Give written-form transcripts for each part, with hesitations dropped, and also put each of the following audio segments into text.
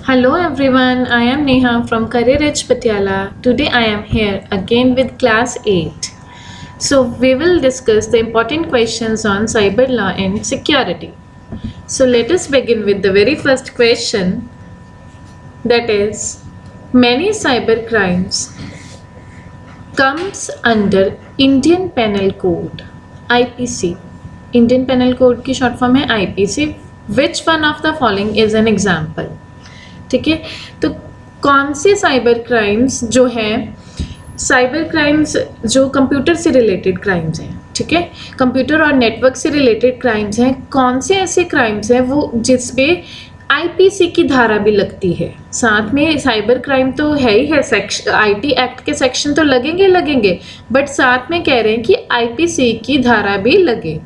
Hello everyone, I am Neha from Career Edge Patiala. Today I am here again with class 8. So we will discuss the important questions on cyber law and security. So let us begin with the very first question, that is, many cyber crimes comes under Indian Penal Code IPC. Indian Penal Code की short form है IPC. Which one of the following is an example? ठीक है, तो कौन से cyber crimes जो हैं, cyber crimes जो कंप्यूटर से रिलेटेड क्राइम्स हैं, ठीक है, कंप्यूटर और नेटवर्क से रिलेटेड क्राइम्स हैं, कौन से ऐसे क्राइम्स हैं वो जिस पे आईपीसी की धारा भी लगती है. साथ में साइबर क्राइम तो है ही है, सेक्शन आईटी एक्ट के सेक्शन तो लगेंगे, बट साथ में कह रहे हैं कि आईपीसी की धारा भी लगे.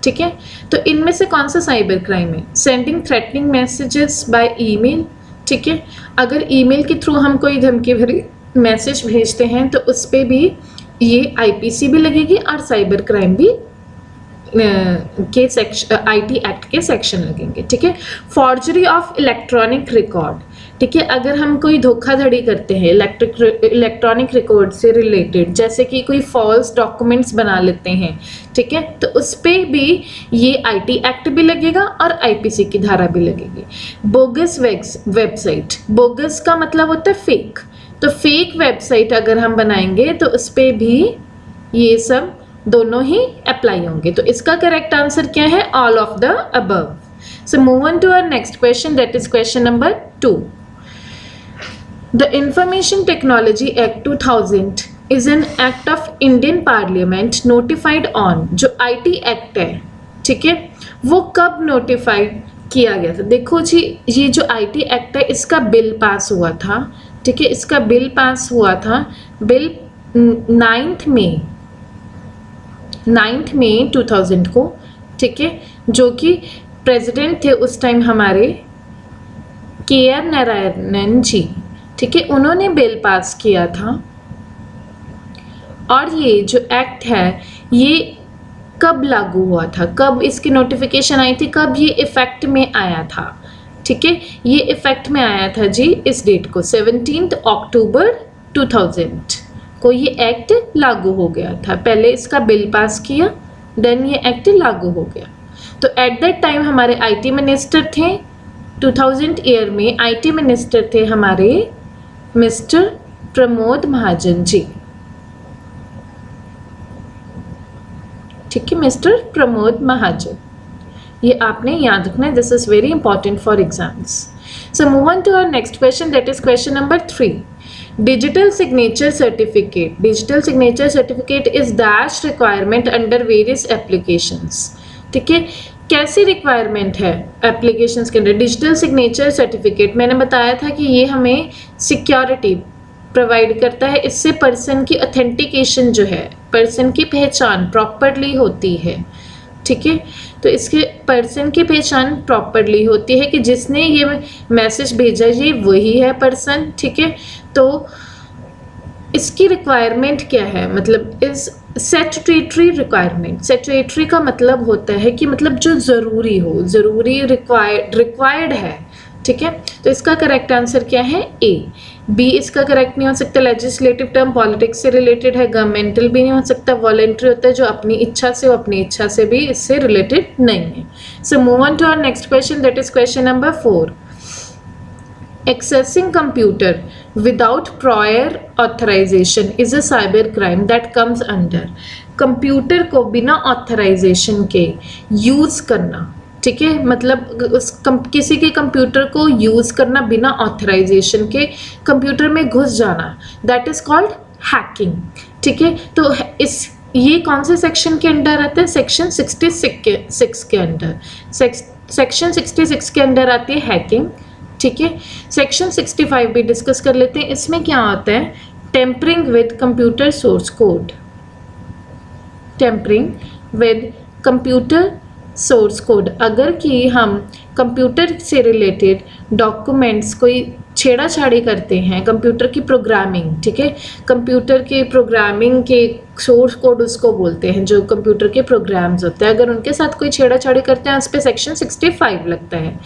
ठीक है, तो इनमें से कौन सा साइबर क्राइम है? Sending threatening messages by email. ठीक है, अगर ईमेल के थ्रू हम कोई धमकी भरी मैसेज भेजते हैं तो उस पर भी ये आईपीसी भी लगेगी और साइबर क्राइम भी के सेक्शन आईटी एक्ट के सेक्शन लगेंगे. ठीक है, फॉर्जरी ऑफ इलेक्ट्रॉनिक रिकॉर्ड. ठीक है, अगर हम कोई धोखाधड़ी करते हैं इलेक्ट्रॉनिक रिकॉर्ड से रिलेटेड, जैसे कि कोई फॉल्स डॉक्यूमेंट्स बना लेते हैं, ठीक है, तो उस पर भी ये आईटी एक्ट भी लगेगा और आईपीसी की धारा भी लगेगी. Bogus website. बोगस का मतलब होता है फेक, तो फेक वेबसाइट अगर हम बनाएंगे तो उस पर भी ये सब दोनों ही अप्लाई होंगे. तो इसका करेक्ट आंसर क्या है? All of the above. So move on to our next question, that is question number 2. The Information Technology Act 2000 is an act of Indian Parliament notified on. जो IT Act है, ठीक है, वो कब notified किया गया था? देखो जी, ये जो IT Act है इसका बिल पास हुआ था. ठीक है, इसका बिल पास हुआ था, बिल 9 मई 2000 को. ठीक है, जो कि प्रेसिडेंट थे उस टाइम हमारे KR नारायणन जी. ठीक है, उन्होंने बिल पास किया था. और ये जो एक्ट है ये कब लागू हुआ था, कब इसकी नोटिफिकेशन आई थी, कब ये इफेक्ट में आया था? ठीक है, ये इफेक्ट में आया था जी इस डेट को, 17 अक्टूबर 2000 को ये एक्ट लागू हो गया था. पहले इसका बिल पास किया, देन ये एक्ट लागू हो गया. तो एट दैट टाइम हमारे आईटी मिनिस्टर थे, 2000 ईयर में आईटी मिनिस्टर थे हमारे मिस्टर प्रमोद महाजन जी. ठीक है, मिस्टर प्रमोद महाजन, ये आपने याद रखना है. This is very important for exams. So move on to our next question, that is question number 3. Digital signature certificate. Digital signature certificate is dash requirement under various applications. ठीक है, कैसी रिक्वायरमेंट है applications के अंदर? Digital signature certificate मैंने बताया था कि ये हमें सिक्योरिटी प्रोवाइड करता है. इससे पर्सन की ऑथेंटिकेशन जो है, पर्सन की पहचान प्रॉपरली होती है. ठीक है, तो इसके पर्सन की पहचान प्रॉपरली होती है कि जिसने ये मैसेज भेजा ये वही है पर्सन. ठीक है, तो इसकी रिक्वायरमेंट क्या है? मतलब इस स्टैट्यूटरी रिक्वायरमेंट. स्टैट्यूटरी का मतलब होता है कि मतलब जो ज़रूरी हो, ज़रूरी रिक्वायर्ड है. ठीक है, तो इसका करेक्ट आंसर क्या है? ए. बी इसका करेक्ट नहीं हो सकता. लेजिस्लेटिव टर्म पॉलिटिक्स से रिलेटेड है. गवर्नमेंटल भी नहीं हो सकता. वॉलंटरी होता है जो अपनी इच्छा से, वो अपनी इच्छा से भी इससे रिलेटेड नहीं है. So move on to our next question, that is question number 4. Accessing computer without prior authorization is a cyber crime that comes under. Computer को बिना ऑथराइजेशन के यूज़ करना. ठीक है, मतलब किसी के कंप्यूटर को यूज़ करना बिना ऑथराइजेशन के, कंप्यूटर में घुस जाना, दैट इज़ कॉल्ड हैकिंग. ठीक है, तो ये कौन से सेक्शन के अंडर आता है? सेक्शन 66 के अंडर. सेक्शन 66 के अंडर आती है हैकिंग. ठीक है, सेक्शन 65 भी डिस्कस कर लेते हैं. इसमें क्या होता है? Tampering with computer source code. Tampering with computer source code. अगर कि हम कंप्यूटर से रिलेटेड डॉक्यूमेंट्स कोई छेड़ाछाड़ी करते हैं, कंप्यूटर की प्रोग्रामिंग. ठीक है, कंप्यूटर के प्रोग्रामिंग के सोर्स कोड उसको बोलते हैं, जो कंप्यूटर के प्रोग्राम्स होते हैं, अगर उनके साथ कोई छेड़ाछाड़ी करते हैं उस पर सेक्शन 65 लगता है।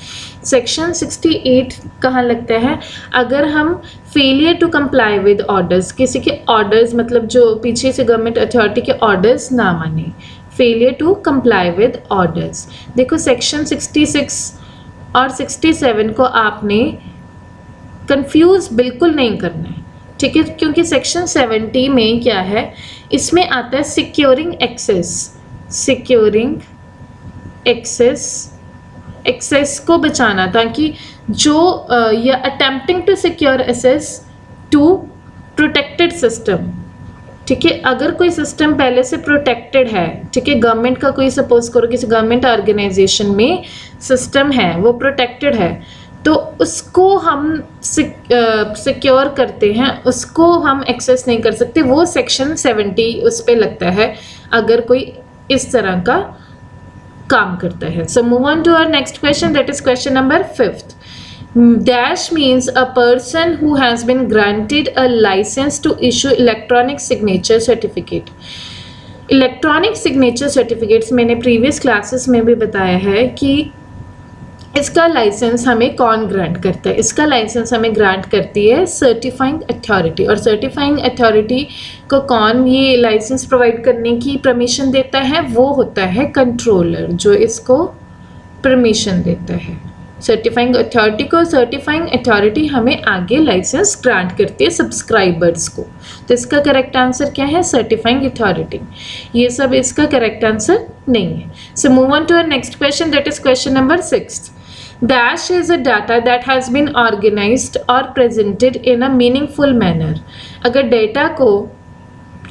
सेक्शन 68 कहाँ लगता है? अगर हम failure to comply with orders, किसी के ऑर्डर्स मतलब जो पीछे से गवर्नमेंट अथॉरिटी के ऑर्डर्स ना माने, failure to comply with orders. देखो सेक्शन 66 और 67 को आपने कंफ्यूज बिल्कुल नहीं करना है, ठीक है, क्योंकि सेक्शन 70 में क्या है, इसमें आता है सिक्योरिंग एक्सेस। सिक्योरिंग एक्सेस को बचाना, ताकि जो या attempting to secure access to protected system, ठीक है, अगर कोई सिस्टम पहले से प्रोटेक्टेड है, ठीक है, गवर्नमेंट का कोई सपोज करो किसी गवर्नमेंट ऑर्गेनाइजेशन में सिस्टम है, वो प्रोटेक्टेड है, तो उसको हम सिक्योर करते हैं, उसको हम एक्सेस नहीं कर सकते, वो सेक्शन 70 उस पे लगता है अगर कोई इस तरह का काम करता है। So move on to our next question, that is question number 5th। Dash means a person who has been granted a license to issue electronic signature certificate. Electronic signature certificates मैंने प्रीवियस क्लासेस में भी बताया है कि इसका licence हमें कौन grant करता है। इसका लाइसेंस हमें ग्रांट करती है सर्टिफाइंग अथॉरिटी, और सर्टिफाइंग अथॉरिटी को कौन ये लाइसेंस प्रोवाइड करने की परमिशन देता है? वो होता है कंट्रोलर, जो इसको परमिशन देता है। सर्टिफाइंग अथॉरिटी को, सर्टिफाइंग अथॉरिटी हमें आगे लाइसेंस ग्रांट करती है सब्सक्राइबर्स को। तो इसका करेक्ट आंसर क्या है? Certifying authority. ये सब इसका करेक्ट आंसर नहीं है। So move on to our next question, that is question number 6th। Dash is a data that has been organized or presented in a meaningful manner. अगर data को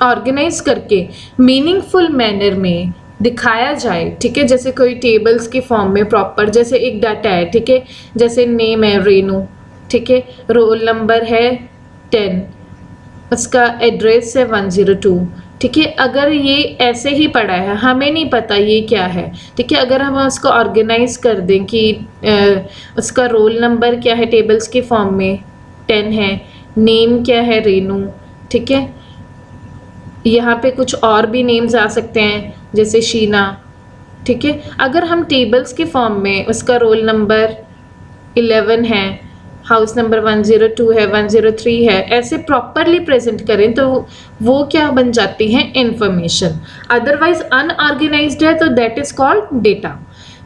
organise करके meaningful manner में दिखाया जाए, ठीक है, जैसे कोई टेबल्स की फॉर्म में प्रॉपर, जैसे एक डाटा है, ठीक है, जैसे नेम है रेनू, ठीक है, रोल नंबर है 10, उसका एड्रेस है 102, ठीक है, अगर ये ऐसे ही पड़ा है, हमें नहीं पता ये क्या है, ठीक है, अगर हम उसको ऑर्गेनाइज कर दें कि उसका रोल नंबर क्या है टेबल्स की फॉर्म में 10 है, नेम क्या है रेनू, ठीक है, यहाँ पे कुछ और भी नेम्स आ सकते हैं जैसे शीना, ठीक है, अगर हम टेबल्स की फॉर्म में उसका रोल नंबर 11 है, हाउस नंबर 102 है, 103 है, ऐसे प्रॉपरली प्रेजेंट करें तो वो क्या बन जाती है? इंफॉर्मेशन। अदरवाइज अनऑर्गेनाइज्ड है तो that is called data.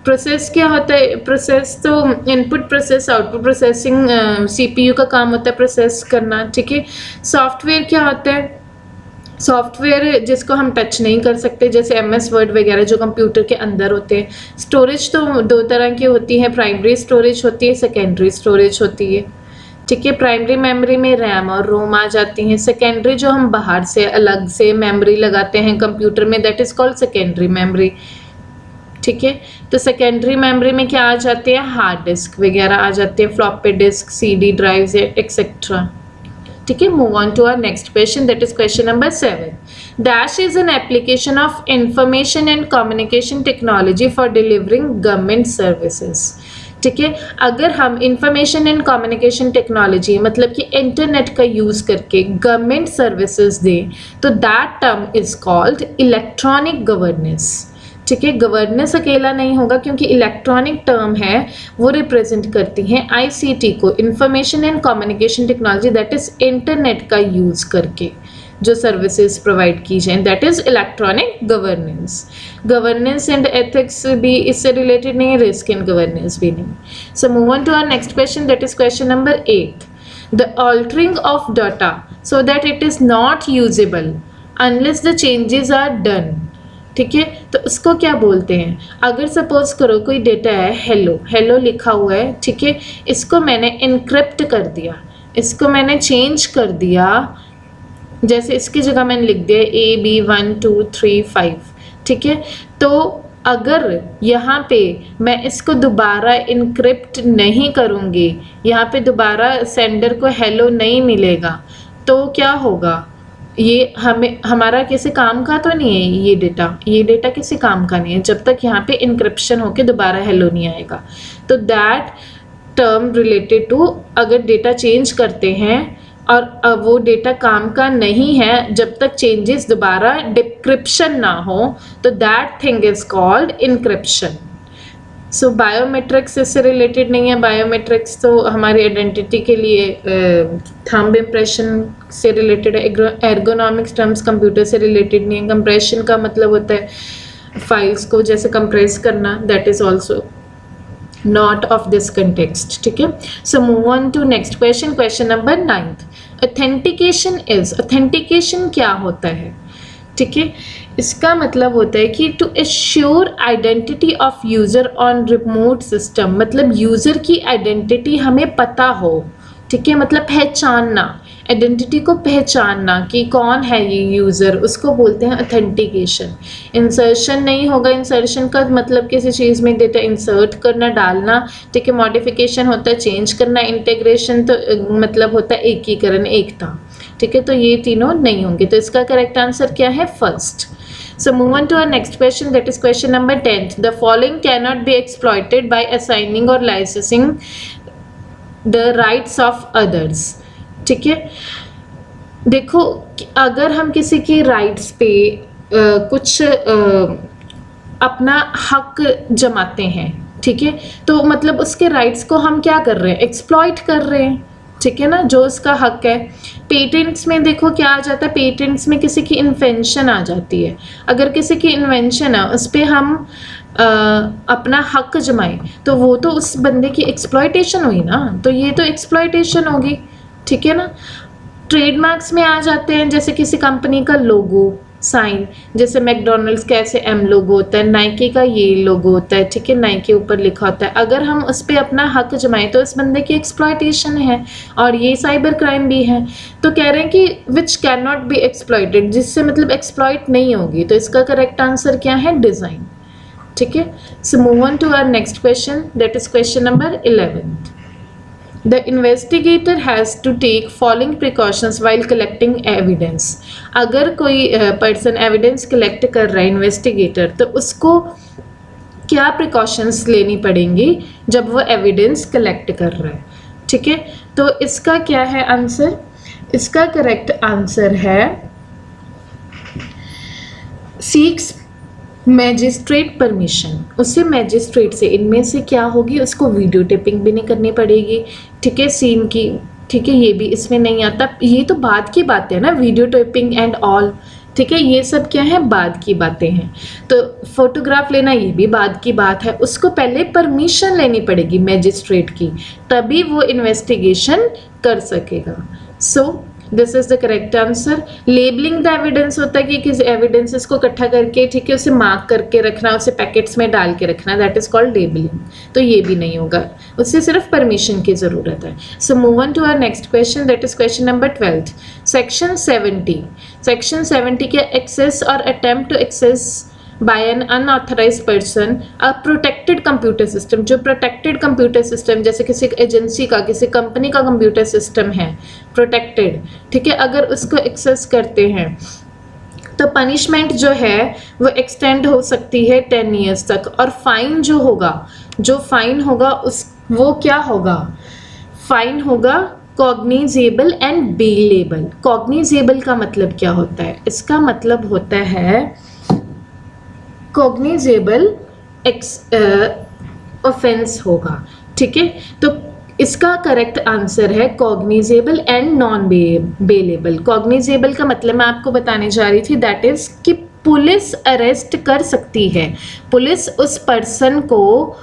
Process क्या होता है? प्रोसेस तो input process, output processing, CPU का काम होता है प्रोसेस करना, ठीक है। सॉफ्टवेयर क्या होता है? सॉफ्टवेयर जिसको हम टच नहीं कर सकते, जैसे MS वर्ड वगैरह जो कंप्यूटर के अंदर होते हैं। स्टोरेज तो 2 तरह की होती है, प्राइमरी स्टोरेज होती है, सेकेंडरी स्टोरेज होती है, ठीक है। प्राइमरी मेमोरी में रैम और रोम आ जाती हैं। सेकेंडरी जो हम बाहर से अलग से मेमोरी लगाते हैं कंप्यूटर में, that is called secondary memory, ठीक है। तो सेकेंडरी मेमोरी में क्या आ जाते हैं? हार्ड डिस्क वगैरह आ जाते हैं, floppy disk, CD drives etcetera, ठीक है। Move on to our next question, that is question number 7। Dash is an application of information and communication technology for delivering government services, ठीक है। अगर हम इंफॉर्मेशन एंड कम्युनिकेशन टेक्नोलॉजी मतलब कि internet का use करके गवर्नमेंट सर्विसेज दें तो that term is called electronic governance, ठीक है। गवर्नेंस अकेला नहीं होगा क्योंकि इलेक्ट्रॉनिक टर्म है, वो रिप्रेजेंट करती हैं ICT को, information and communication technology, that is internet का यूज़ करके जो सर्विसेज प्रोवाइड की जाए, that is electronic governance. Governance and ethics भी इससे रिलेटेड नहीं है, रिस्क एंड गवर्नेंस भी नहीं। So move on to our next question, that is question number 8। The altering of data so that it is not usable unless the changes are done, ठीक है। तो उसको क्या बोलते हैं? अगर सपोज करो कोई डेटा है, हेलो लिखा हुआ है, ठीक है, इसको मैंने इनक्रिप्ट कर दिया, इसको मैंने चेंज कर दिया, जैसे इसकी जगह मैंने लिख दिया AB1235, ठीक है। तो अगर यहाँ पे मैं इसको दोबारा इनक्रिप्ट नहीं करूँगी, यहाँ पे दोबारा सेंडर को हेलो नहीं मिलेगा, तो क्या होगा? ये हमारा किसी काम का तो नहीं है, ये डेटा किसी काम का नहीं है जब तक यहाँ पे इनक्रिप्शन होके दोबारा हेलो नहीं आएगा। तो दैट टर्म रिलेटेड टू अगर डेटा चेंज करते हैं और वो डेटा काम का नहीं है जब तक चेंजेस दोबारा डिक्रिप्शन ना हो, तो that thing is called encryption. So biometrics इससे रिलेटेड नहीं है। बायोमेट्रिक्स तो हमारी आइडेंटिटी के लिए थंब इम्प्रेशन से रिलेटेड है। एर्गोनॉमिक्स टर्म्स कंप्यूटर से रिलेटेड नहीं है। कंप्रेशन का मतलब होता है फाइल्स को जैसे कंप्रेस करना, that is also not of this context, ठीक है। So move on to next question, question number 9। Authentication is, authentication क्या होता है, ठीक है। इसका मतलब होता है कि to assure identity of user on remote system, मतलब यूज़र की आइडेंटिटी हमें पता हो, ठीक है, मतलब पहचानना, आइडेंटिटी को पहचानना कि कौन है ये यूज़र, उसको बोलते हैं ऑथेंटिकेशन। इंसर्शन नहीं होगा। इंसर्शन का मतलब किसी चीज़ में डेटा इंसर्ट करना, डालना, ठीक है। मॉडिफिकेशन होता है चेंज करना। इंटीग्रेशन तो मतलब होता है एकीकरण, एकता, ठीक है। तो ये तीनों नहीं होंगे, तो इसका करेक्ट आंसर क्या है, first. So move on to our next question, that is question number 10. The following cannot be exploited by assigning or licensing the rights of others, ठीक है। देखो, अगर हम किसी के राइट्स पे कुछ अपना हक जमाते हैं, ठीक है, तो मतलब उसके राइट्स को हम क्या कर रहे हैं, एक्सप्लॉइट कर रहे हैं, ठीक है ना, जो उसका हक है। पेटेंट्स में देखो क्या आ जाता है, पेटेंट्स में किसी की इन्वेंशन आ जाती है। अगर किसी की इन्वेंशन है, उस पर हम अपना हक जमाएं, तो वो तो उस बंदे की एक्सप्लॉइटेशन हुई ना, तो ये तो एक्सप्लॉइटेशन होगी, ठीक है ना। ट्रेडमार्क्स में आ जाते हैं, जैसे किसी कंपनी का लोगो, साइन, जैसे मैकडोनल्ड्स का ऐसे एम लोगो होता है, नाइकी का ये लोगो होता है, ठीक है, नाइकी ऊपर लिखा होता है। अगर हम उस पर अपना हक जमाएं तो इस बंदे की एक्सप्लॉइटेशन है और ये साइबर क्राइम भी है। तो कह रहे हैं कि which can not be exploited, जिससे मतलब एक्सप्लॉइट नहीं होगी, तो इसका करेक्ट आंसर क्या है, डिज़ाइन, ठीक है। So move on to our next question, that is question number 11। The investigator has to take following precautions while collecting evidence. अगर कोई पर्सन एविडेंस कलेक्ट कर रहा है, इन्वेस्टिगेटर, तो उसको क्या प्रिकॉशंस लेनी पड़ेंगी जब वो एविडेंस कलेक्ट कर रहा है, ठीक है। तो इसका क्या है आंसर, इसका करेक्ट आंसर है सीक्स मैजिस्ट्रेट परमिशन। उसे मैजिस्ट्रेट से, इनमें से क्या होगी, उसको वीडियो टेपिंग भी नहीं करनी पड़ेगी, ठीक है, सीन की, ठीक है, ये भी इसमें नहीं आता। ये तो बाद की बातें है ना, वीडियो टेपिंग एंड ऑल, ठीक है, ये सब क्या है, बाद की बातें हैं। तो फोटोग्राफ लेना ये भी बाद की बात है, उसको पहले परमिशन लेनी पड़ेगी मैजिस्ट्रेट की, तभी वो इन्वेस्टिगेशन कर सकेगा। So this is the correct answer. Labelling the evidence होता है कि किस एविडेंसेस को इकट्ठा करके, ठीक है, उसे मार्क करके रखना, उसे पैकेट्स में डाल के रखना, दैट इज कॉल्ड लेबलिंग। तो ये भी नहीं होगा, उससे सिर्फ परमिशन की जरूरत है। So move on to our next question, that is question number 12। Section 70, section 70 के एक्सेस और attempt to access by an unauthorized person a protected computer system, जो protected computer system जैसे किसी एजेंसी का, किसी कंपनी का कंप्यूटर सिस्टम है protected, ठीक है, अगर उसको एक्सेस करते हैं तो पनिशमेंट जो है वो एक्सटेंड हो सकती है 10 ईयर्स तक। और फाइन जो होगा, जो फाइन होगा उस वो क्या होगा, फाइन होगा कॉग्निजेबल एंड बेलेबल। कॉग्निजेबल का मतलब क्या होता है, इसका मतलब होता है कॉग्निजेबल ऑफेंस होगा, ठीक है। तो इसका करेक्ट आंसर है cognizable and non bailable. Cognizable का मतलब मैं आपको बताने जा रही थी, दैट इज कि पुलिस अरेस्ट कर सकती है, पुलिस उस पर्सन को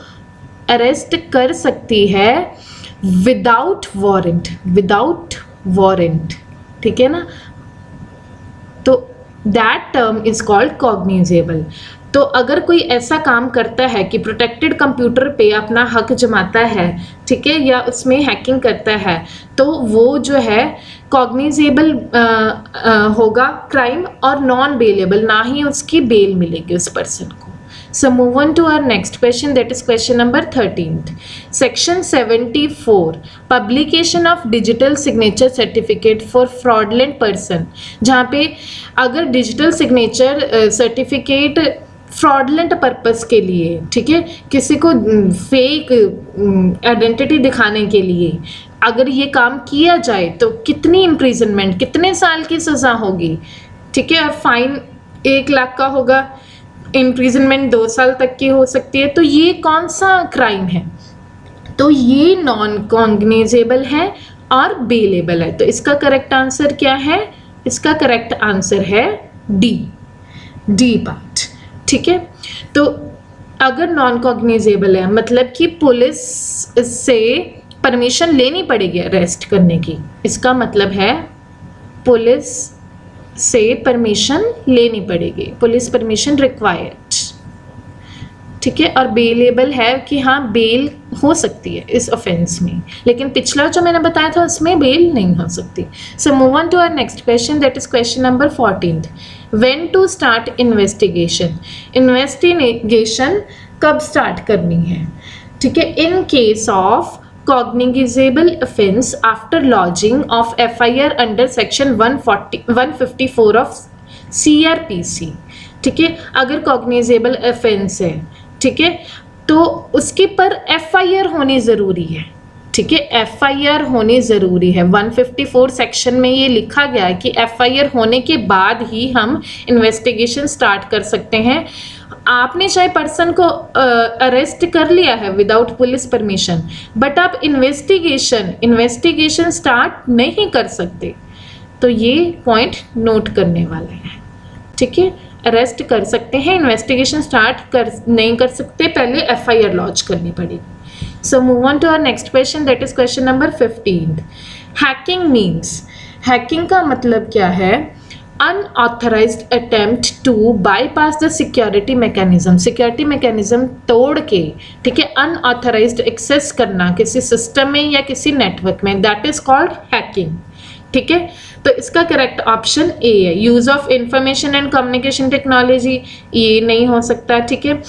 अरेस्ट कर सकती है विदाउट वारंट, विदाउट वारंट, ठीक है ना। तो that term is called cognizable. तो अगर कोई ऐसा काम करता है कि प्रोटेक्टेड कंप्यूटर पे अपना हक जमाता है, ठीक है, या उसमें हैकिंग करता है, तो वो जो है कॉग्निजेबल होगा क्राइम, और नॉन बेलेबल, ना ही उसकी बेल मिलेगी उस पर्सन को। So move on to our next question, that is question number 13। Section 74 publication of digital signature certificate for fraudulent person, जहाँ पे अगर digital signature certificate fraudulent purpose के लिए, ठीक है, किसी को फेक आइडेंटिटी दिखाने के लिए अगर ये काम किया जाए तो कितनी इम्प्रिजनमेंट, कितने साल की सज़ा होगी, ठीक है, और फाइन 1 लाख का होगा, इम्प्रिजनमेंट 2 साल तक की हो सकती है। तो ये कौन सा क्राइम है? तो ये नॉन कॉग्निजेबल है और बेलेबल है। तो इसका करेक्ट आंसर क्या है? इसका करेक्ट आंसर है डी पार्ट, ठीक है। तो अगर नॉन कॉग्निजेबल है मतलब कि पुलिस से परमिशन लेनी पड़ेगी अरेस्ट करने की, इसका मतलब है पुलिस से परमिशन लेनी पड़ेगी, पुलिस परमिशन रिक्वायर्ड, ठीक है। और बेलेबल है कि हाँ बेल हो सकती है इस ऑफेंस में, लेकिन पिछला जो मैंने बताया था उसमें बेल नहीं हो सकती। So move on to our next question, that is question number 14th। When to start investigation? Investigation कब स्टार्ट करनी है, ठीक है? In case of cognizable offense after lodging of FIR under section 154 of CRPC, ठीक है। अगर cognizable offense है, ठीक है, तो उसके पर FIR होनी ज़रूरी है, ठीक है, FIR होनी ज़रूरी है। 154 सेक्शन में ये लिखा गया है कि FIR होने के बाद ही हम इन्वेस्टिगेशन स्टार्ट कर सकते हैं। आपने चाहे पर्सन को अरेस्ट कर लिया है विदाउट पुलिस परमिशन, बट आप इन्वेस्टिगेशन स्टार्ट नहीं कर सकते, तो ये पॉइंट नोट करने वाला है, ठीक है। अरेस्ट कर सकते हैं, इन्वेस्टिगेशन स्टार्ट नहीं कर सकते, पहले FIR लॉन्च करनी पड़ेगी। So move on to our next question, that is question number 15th। Hacking means, hacking का मतलब क्या है? Unauthorised attempt to bypass the security mechanism, security mechanism तोड़ के, ठीक है, अनऑथराइज्ड एक्सेस करना किसी सिस्टम में या किसी नेटवर्क में, दैट इज कॉल्ड हैकिंग, ठीक है। तो इसका करेक्ट ऑप्शन ए है। Use of information and communication technology, ये नहीं हो सकता, ठीक है।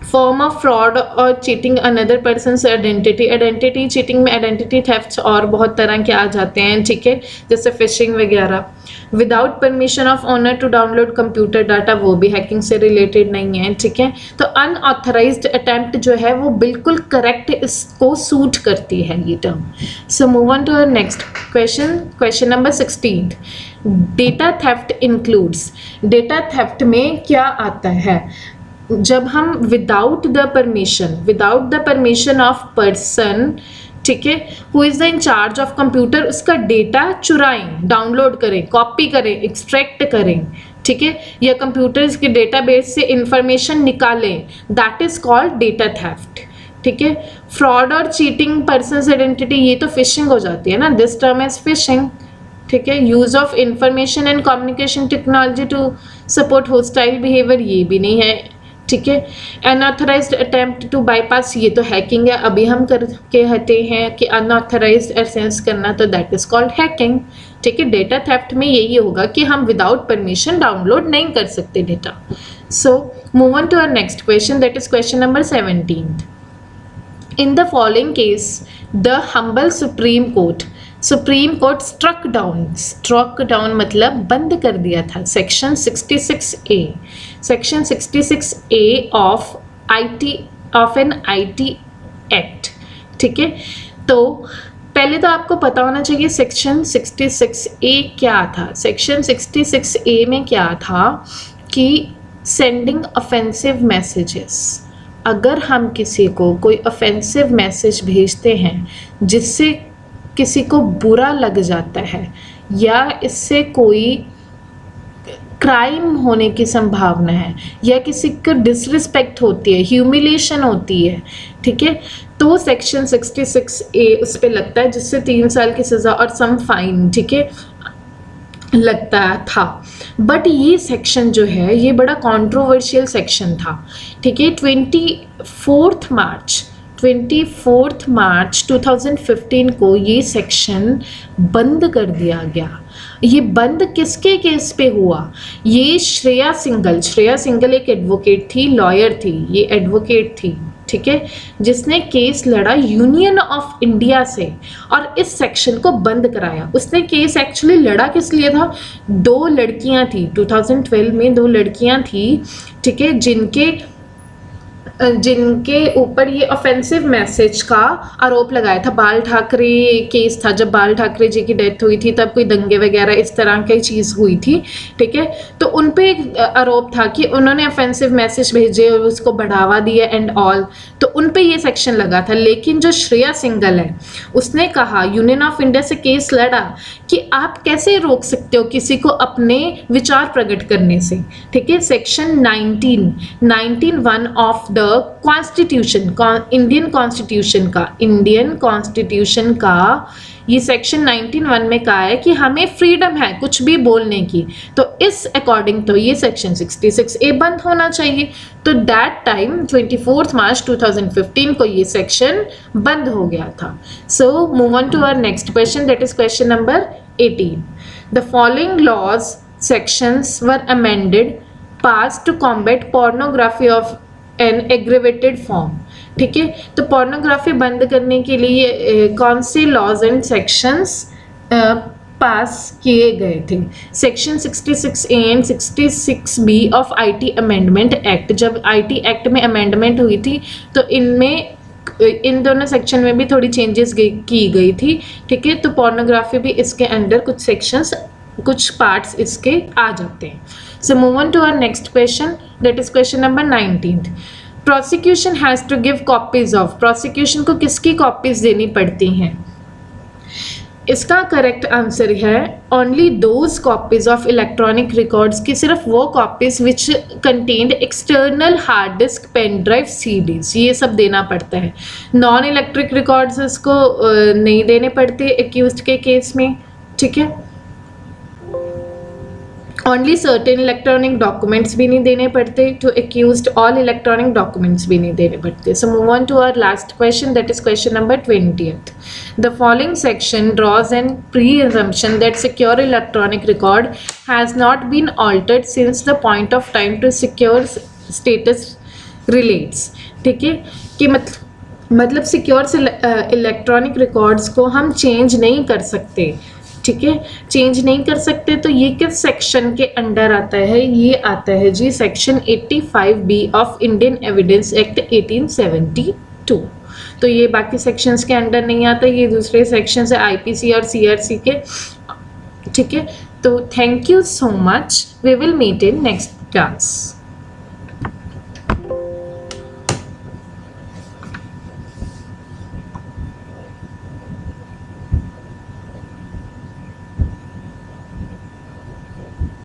फॉर्म ऑफ फ्रॉड और cheating another persons identity, identity cheating में आइडेंटिटी थेफ्ट और बहुत तरह के आ जाते हैं, ठीक है, जैसे फिशिंग वगैरह। Without permission of owner to download computer data, वो भी हैकिंग से रिलेटेड नहीं है, ठीक है। तो अनऑथराइज्ड अटेम्प्ट जो है वो बिल्कुल करेक्ट इसको सूट करती है ये term. So move on to our next question, question number 16th। Data theft includes, data theft में क्या आता है? जब हम without the permission of person, ठीक है, who is the incharge of computer, उसका डेटा चुराएं, डाउनलोड करें, कॉपी करें, एक्सट्रैक्ट करें, ठीक है, या कंप्यूटर के डेटाबेस से इंफॉर्मेशन निकालें, that is called data theft, ठीक है। फ्रॉड और चीटिंग पर्सन्स आइडेंटिटी, ये तो फिशिंग हो जाती है ना, दिस टर्म इज फिशिंग, ठीक है। Use of information and communication technology to support hostile behaviour, ये भी नहीं है, ठीक है। अनऑथराइज्ड अटेम्प्ट टू बाईपास, ये तो हैकिंग है, अभी हम करके हटे हैं कि अनऑथराइज्ड एक्सेस करना, तो दैट इज कॉल्ड हैकिंग, ठीक है। डेटा थेफ्ट में यही होगा कि हम विदाउट परमिशन डाउनलोड नहीं कर सकते data. So move on to our next question, that is question number 17th। In the following case the humble supreme court struck down मतलब बंद कर दिया था section 66A of an IT act, ठीक है। तो पहले तो आपको पता होना चाहिए सेक्शन 66A क्या था। सेक्शन 66A में क्या था कि सेंडिंग ऑफेंसिव मैसेजेस, अगर हम किसी को कोई ऑफेंसिव मैसेज भेजते हैं जिससे किसी को बुरा लग जाता है या इससे कोई क्राइम होने की संभावना है या किसी को डिसरिस्पेक्ट होती है, ह्यूमिलेशन होती है, ठीक है, तो सेक्शन 66A उस पर लगता है, जिससे 3 साल की सज़ा और सम फाइन, ठीक है, लगता था। बट ये सेक्शन जो है ये बड़ा कंट्रोवर्शियल सेक्शन था, ठीक है। 24 मार्च 2015 को ये सेक्शन बंद कर दिया गया। ये बंद किसके केस पे हुआ? ये श्रेया सिंगल एक एडवोकेट थी, लॉयर थी, ये एडवोकेट थी, ठीक है, जिसने केस लड़ा यूनियन ऑफ इंडिया से और इस सेक्शन को बंद कराया। उसने केस एक्चुअली लड़ा किस लिए था? 2 लड़कियां थी, 2012 में 2 लड़कियां थी, ठीक है, जिनके जिनके ऊपर ये ऑफेंसिव मैसेज का आरोप लगाया था। बाल ठाकरे केस था, जब बाल ठाकरे जी की डेथ हुई थी तब कोई दंगे वगैरह इस तरह की चीज़ हुई थी, ठीक है। तो उन पे एक आरोप था कि उन्होंने ऑफेंसिव मैसेज भेजे और उसको बढ़ावा दिया एंड ऑल, तो उन पे ये सेक्शन लगा था। लेकिन जो श्रेया सिंघल है उसने कहा, यूनियन ऑफ इंडिया से केस लड़ा कि आप कैसे रोक सकते हो किसी को अपने विचार प्रकट करने से, ठीक है। Section 19(1) of the constitution, Indian constitution का ये सेक्शन 19(1) में कहा है कि हमें फ्रीडम है कुछ भी बोलने की, तो इस अकॉर्डिंग तो ये सेक्शन 66A बंद होना चाहिए। तो दैट टाइम 24 मार्च 2015 को ये सेक्शन बंद हो गया था। So move on to our next question, that is question number 18. The following laws sections were amended passed to combat pornography of an aggravated form, ठीक है। तो पोर्नोग्राफी बंद करने के लिए कौन से लॉज एंड सेक्शंस पास किए गए थे? Section 66A and 66B of IT amendment act. जब IT एक्ट में अमेंडमेंट हुई थी तो इनमें इन दोनों सेक्शन में भी थोड़ी चेंजेस की गई थी, ठीक है। तो पोर्नोग्राफी भी इसके अंडर कुछ सेक्शंस, कुछ पार्ट्स इसके आ जाते हैं। So move on to our next question, that is question number 19th. Prosecution has to give copies of, prosecution को किसकी copies देनी पड़ती हैं? इसका करेक्ट आंसर है only those copies of electronic records की, सिर्फ वो copies which contained external hard disk, pen drive, CDs, ये सब देना पड़ता है। नॉन इलेक्ट्रिक रिकॉर्ड्स इसको नहीं देने पड़ते एक्यूज्ड के केस में, ठीक है। ओनली सर्टेन इलेक्ट्रॉनिक डॉक्यूमेंट्स भी नहीं देने पड़ते to accused, all electronic documents भी नहीं देने पड़ते। So move on to our last question, that is question number 20th. The following section draws an presumption that secure electronic record has not been altered since the point of time to secure status relates, ठीक है। कि मतलब secure electronic records को हम change नहीं कर सकते, ठीक है, चेंज नहीं कर सकते। तो ये किस सेक्शन के अंडर आता है? ये आता है जी section 85B of Indian Evidence Act 1872। तो ये बाकी सेक्शंस के अंडर नहीं आता, ये दूसरे सेक्शन है IPC और CRC के, ठीक है। तो thank you so much, we will meet in next class.